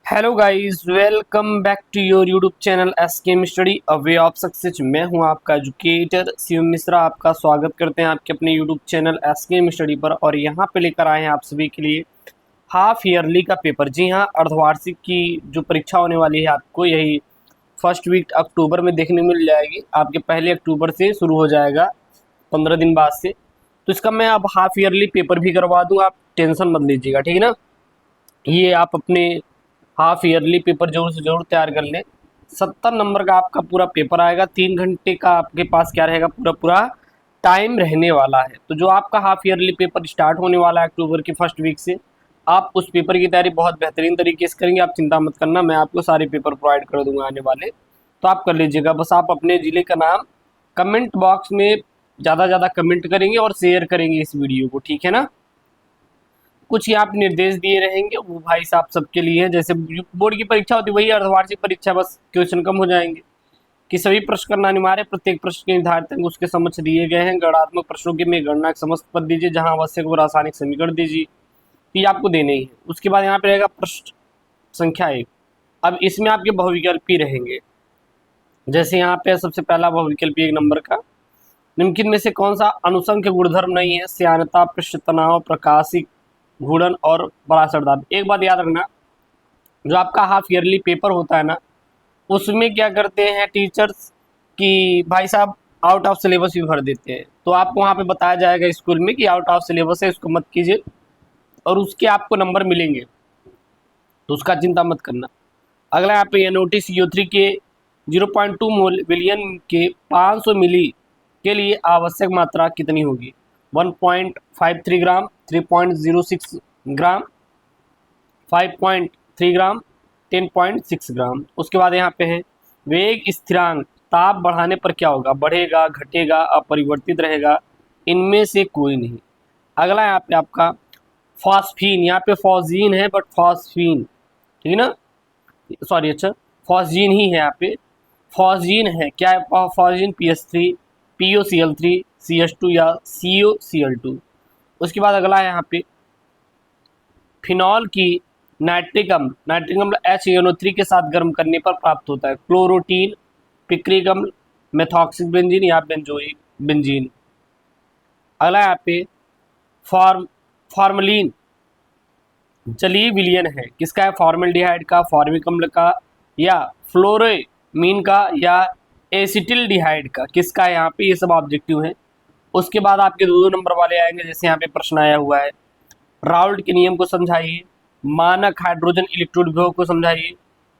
Hello guys, welcome back to your YouTube channel SKM study a way of success. मैं हूं आपका educator Shiv Mishra. आपका स्वागत करते हैं आपके अपने यूट्यूब चैनल एसकेएम स्टडी पर। और यहां पे लेकर आए हैं आप सभी के लिए हाफ ईयरली का पेपर। जी हां, अर्धवार्षिक की जो परीक्षा होने वाली है आपको यही फर्स्ट वीक अक्टूबर में देखने मिल जाएगी। आपके पहले अक्टूबर से शुरू हो जाएगा, 15 दिन बाद से। तो इसका मैं अब हाफ ईयरली पेपर भी करवा दूँ, आप टेंशन मत लीजिएगा, ठीक है ना। ये आप अपने हाफ ईयरली पेपर जरूर से जरूर तैयार कर लें। 70 नंबर का आपका पूरा पेपर आएगा। 3 घंटे का आपके पास क्या रहेगा, पूरा पूरा टाइम रहने वाला है। तो जो आपका हाफ ईयरली पेपर स्टार्ट होने वाला है अक्टूबर की फर्स्ट वीक से, आप उस पेपर की तैयारी बहुत बेहतरीन तरीके से करेंगे। आप चिंता मत करना, मैं आपको सारे पेपर प्रोवाइड कर दूंगा आने वाले। तो आप कर लीजिएगा। बस आप अपने ज़िले का नाम कमेंट बॉक्स में ज़्यादा ज़्यादा कमेंट करेंगे और शेयर करेंगे इस वीडियो को, ठीक है ना। कुछ यहाँ पे निर्देश दिए रहेंगे, वो भाई साहब सबके लिए है। जैसे बोर्ड की परीक्षा होती है वही अर्धवार्षिक परीक्षा, बस क्वेश्चन कम हो जाएंगे। कि सभी प्रश्न करना अनिवार्य, प्रत्येक प्रश्न के निर्धारित अंक उसके समक्ष दिए गए हैं। गणनात्मक प्रश्नों के में गणना के समस्त पद दीजिए, जहां आवश्यक वो रासायनिक समीकरण दीजिए। ये आपको देने ही है। उसके बाद यहाँ पे रहेगा प्रश्न संख्या 1। अब इसमें आपके बहुविकल्पी रहेंगे। जैसे यहाँ पे सबसे पहला बहुविकल्पी 1 नंबर का, निम्नलिखित में से कौन सा अनुसंख्य गुणधर्म नहीं है? श्यानता, पृष्ठ तनाव, प्रकाशिक घूर्णन और पराशर दाब। एक बात याद रखना, जो आपका हाफ ईयरली पेपर होता है ना, उसमें क्या करते हैं टीचर्स कि भाई साहब आउट ऑफ सिलेबस भी भर देते हैं। तो आपको वहाँ पे बताया जाएगा स्कूल में कि आउट ऑफ सिलेबस है, इसको मत कीजिए, और उसके आपको नंबर मिलेंगे, तो उसका चिंता मत करना। अगला यहाँ पे नोटिस CO3 के 0.2 मिलियन के 500 मिली के लिए आवश्यक मात्रा कितनी होगी? 1.53 ग्राम, 3.06 ग्राम, 5.3 ग्राम, 10.6 ग्राम। उसके बाद यहाँ पे है वेग स्थिरांक, ताप बढ़ाने पर क्या होगा? बढ़ेगा, घटेगा, अपरिवर्तित रहेगा, इनमें से कोई नहीं। अगला यहाँ पे आपका फॉस्फीन, यहाँ पे फॉस्जीन है बट फॉस्फीन, ठीक है ना, सॉरी, अच्छा फॉस्जीन ही है यहाँ पे। फॉस्जीन है क्या है? फॉस्जीन PH3, POCl3, CH2 या COCl2। उसके बाद अगला है यहाँ पे फिनॉल की नाइट्रिक अम्ल, HNO3 के साथ गर्म करने पर प्राप्त होता है। क्लोरोटीन, पिक्रिक अम्ल, मेथॉक्सिक बेंजीन या बेंजोइक बेंजीन। अगला यहाँ पे फॉर्मलिन जलीय विलयन है, किसका है? फॉर्मल्डिहाइड का, फॉर्मिक अम्ल का, या फ्लोरेमीन का, या एसिटिल्डिहाइड का, किसका है? यहाँ पे ये सब ऑब्जेक्टिव है। उसके बाद आपके 2 नंबर वाले आएंगे। जैसे यहाँ पे प्रश्न आया हुआ है, राउल्ट के नियम को समझाइए, मानक हाइड्रोजन इलेक्ट्रोड विभव को समझाइए।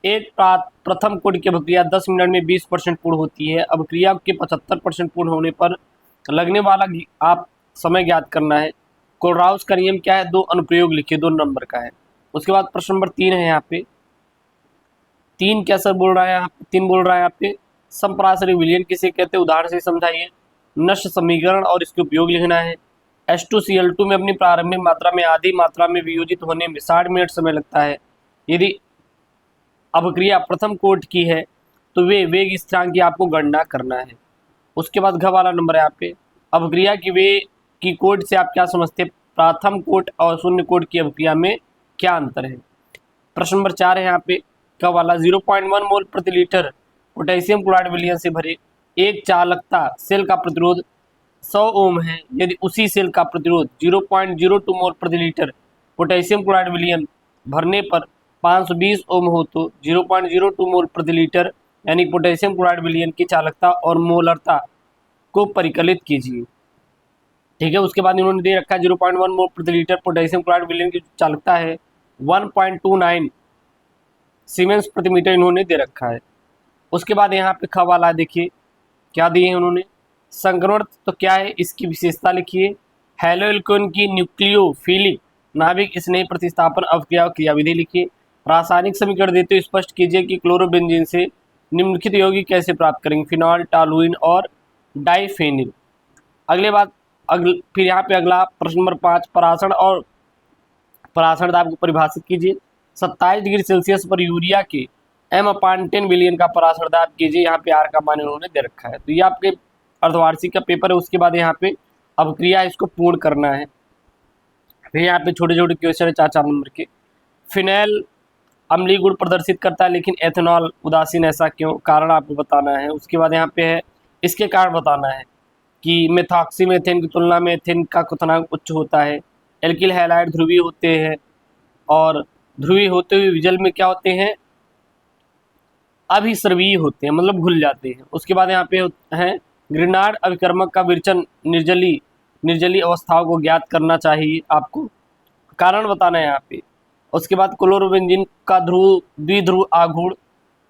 एक प्रथम कोटि की अभिक्रिया 10 मिनट में 20% पूर्ण होती है। अभिक्रिया के 75% पूर्ण होने पर लगने वाला आप समय ज्ञात करना है। कोलराउस का नियम क्या है? 2 अनुप्रयोग लिखिए, 2 नंबर का है। उसके बाद प्रश्न नंबर 3 है यहाँ पे। 3 क्या सर बोल रहा है यहाँ पे? 3 बोल रहा है यहाँ पे समपराशरी विलयन किसे कहते हैं? उदाहरण से समझाइए। नष्ट समीकरण और इसके उपयोग लिखना है। H2Cl2 में अपनी प्रारंभिक मात्रा में आधी मात्रा में वियोजित होने में 60 मिनट समय लगता है। यदि अभिक्रिया प्रथम कोट की है तो वे वेग स्थिरांक की आपको गणना करना है। उसके बाद घ वाला नंबर है यहाँ पे, अभिक्रिया की वे की कोट से आप क्या समझते हैं? प्रथम कोट और शून्य कोट की अभिक्रिया में क्या अंतर है? प्रश्न नंबर 4 है यहाँ पे क वाला, 0.1 मोल प्रति लीटर पोटेशियम क्लोराइड विलयन से भरे एक चालकता सेल का प्रतिरोध 100 ओम है। यदि उसी सेल का प्रतिरोध 0.02 मोल प्रति लीटर पोटेशियम क्लोराइड विलयन भरने पर 520 ओम हो तो 0.02 मोल प्रति लीटर यानी पोटेशियम क्लोराइड विलयन की चालकता और मोलरता को परिकलित कीजिए, ठीक है। उसके बाद इन्होंने दे रखा है 0.1 मोल प्रति लीटर पोटेशियम क्लोराइड विलयन की चालकता है 1.29 सीमेंस प्रति मीटर इन्होंने दे रखा है। उसके बाद यहाँ पे ख वाला देखिए क्या दिए हैं उन्होंने, संक्रमण तो क्या है इसकी विशेषता लिखिए। हैलोएल्केन की न्यूक्लियोफिलिक नाभिक स्नेह प्रतिस्थापन अवक्रिया क्रियाविधि लिखिए। रासायनिक समीकरण देते हुए स्पष्ट कीजिए कि क्लोरोबेंजीन से निम्नलिखित यौगिक कैसे प्राप्त करेंगे? फिनॉल, टॉलुइन और डाइफेनिल। अगले बात फिर यहाँ पे अगला प्रश्न नंबर 5, परासरण और परासरण दाब को परिभाषित कीजिए। 27 डिग्री सेल्सियस पर यूरिया के M/10 बिलियन का परासरण दाब कीजिए। यहाँ पे R का मान इन्होंने दे रखा है। तो ये आपके अर्धवार्षिक का पेपर है। उसके बाद यहाँ पे अभिक्रिया इसको पूर्ण करना है। फिर यहाँ पे छोटे छोटे क्वेश्चन है 4-4 नंबर के। फिनाइल अम्लीय गुण प्रदर्शित करता है लेकिन एथेनॉल उदासीन, ऐसा क्यों? कारण आपको बताना है। उसके बाद यहाँ पे है इसके कारण बताना है कि मेथॉक्सीमेथेन की तुलना में एथेन का क्वथनांक उच्च होता है। एल्किल हैलाइड ध्रुवीय होते हैं और ध्रुवीय होते हुए विजल में क्या होते हैं? अभिस्रवीय होते हैं, मतलब घुल जाते हैं। उसके बाद यहाँ पे है ग्रिनार्ड अभिकर्मक का विरचन निर्जलीय अवस्थाओं को ज्ञात करना चाहिए आपको, कारण बताना है यहाँ पे। उसके बाद क्लोरोबेंजीन का द्विध्रुव आघूर्ण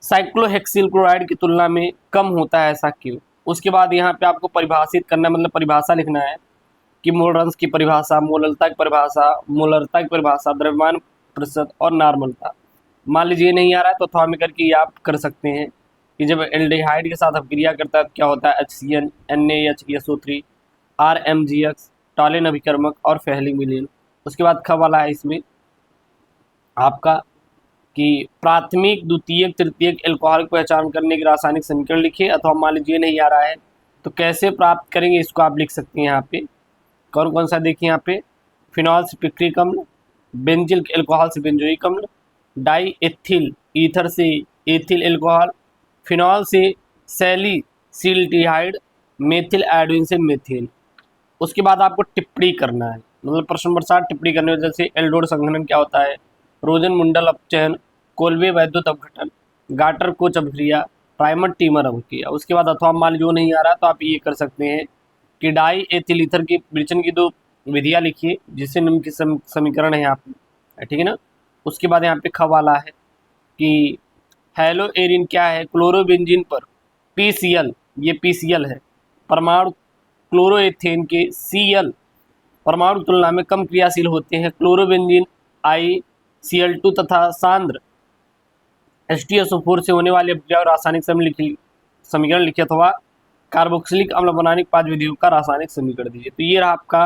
साइक्लोहेक्सिल क्लोराइड की तुलना में कम होता है, ऐसा क्यों? उसके बाद यहाँ पे आपको परिभाषित करना, मतलब परिभाषा लिखना है कि मोलरेंस की परिभाषा, मोलरता की परिभाषा, द्रव्यमान प्रतिशत और नॉर्मलता। मान लीजिए नहीं आ रहा है तो थोड़ा में करके ये आप कर सकते हैं कि जब एल्डिहाइड के साथ अपक्रिया करता है तो क्या होता है? HCN, NaHSO3, RMGX, टॉलिन अभिकर्मक और फेहलिंग विलयन। उसके बाद ख वाला है इसमें आपका कि प्राथमिक, द्वितीयक, तृतीयक एल्कोहल की पहचान करने के रासायनिक समीकरण लिखिए, अथवा मान लीजिए नहीं आ रहा है तो कैसे प्राप्त करेंगे इसको आप लिख सकते हैं यहाँ पे। कौन कौन सा देखिए यहाँ पे? फिनॉल से पिक्रिक अम्ल, बेंजिल एल्कोहल से बेंजोइक अम्ल, डाई एथिल ईथर से एथिल एल्कोहल, फिनॉल से सैलिसिल्डिहाइड, मेथिल आयोडीन से मेथिल। उसके बाद आपको टिप्पणी करना है, मतलब प्रश्न नंबर 7 टिप्पणी करने में, जैसे एल्डोड संघनन क्या होता है, रोजन मुंडल अपचयन, कोल्बे वैद्युत अपघटन, गाटर कोच अभिक्रिया, प्राइमर टीमर अभिक्रिया। उसके बाद अथवा मान जो नहीं आ रहा तो आप ये कर सकते हैं कि डाई एथिल ईथर की विरचन की 2 विधियाँ लिखिए जिससे निम्न की समीकरण है यहाँ पे, ठीक है ना। उसके बाद यहाँ पे ख वाला है कि हेलो एरिन क्या है? क्लोरोबेंजीन पर PCl, ये PCl है, परमाणु क्लोरोएथेन के Cl परमाणु तुलना में कम क्रियाशील होते हैं। क्लोरोबेंजीन ICl2 तथा सांद्र H2SO4 से होने वाली अभिक्रिया और रासायनिक समीकरण लिखिए, अथवा कार्बोक्सिलिक अम्ल बनाने की 5 विधियों का रासायनिक समीकरण दीजिए। तो ये रहा आपका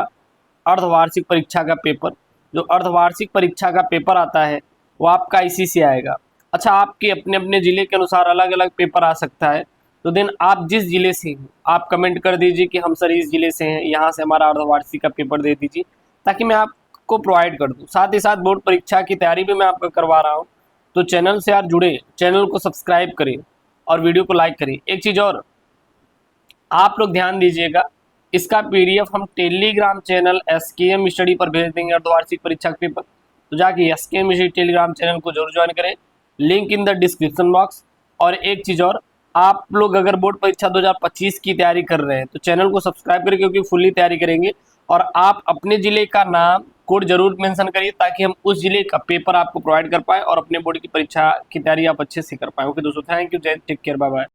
अर्धवार्षिक परीक्षा का पेपर। जो अर्धवार्षिक परीक्षा का पेपर आता है वो आपका इसी से आएगा। अच्छा, आपके अपने अपने ज़िले के अनुसार अलग अलग पेपर आ सकता है, तो देन आप जिस ज़िले से हैं आप कमेंट कर दीजिए कि हम सर इस ज़िले से हैं, यहाँ से हमारा अर्धवार्षिक का पेपर दे दीजिए, ताकि मैं आपको प्रोवाइड कर दूँ। साथ ही साथ बोर्ड परीक्षा की तैयारी भी मैं आपको करवा रहा हूँ, तो चैनल से आप जुड़े, चैनल को सब्सक्राइब करें और वीडियो को लाइक करें। एक चीज़ और आप लोग ध्यान दीजिएगा, इसका PDF हम टेलीग्राम चैनल SKM स्टडी पर भेज देंगे, अर्धवार्षिक परीक्षा का पेपर। तो जाके SKM स्टडी टेलीग्राम चैनल को जरूर ज्वाइन करें, link in the description box. और एक चीज़ और, आप लोग अगर बोर्ड परीक्षा 2025 की तैयारी कर रहे हैं तो चैनल को सब्सक्राइब करें, क्योंकि फुल्ली तैयारी करेंगे। और आप अपने ज़िले का नाम, कोड जरूर मेंशन करिए, ताकि हम उस ज़िले का पेपर आपको प्रोवाइड कर पाएँ और अपने बोर्ड की परीक्षा की तैयारी आप अच्छे से कर पाएँ। ओके दोस्तों, थैंक यू, जय, टेक केयर, बाय बाय।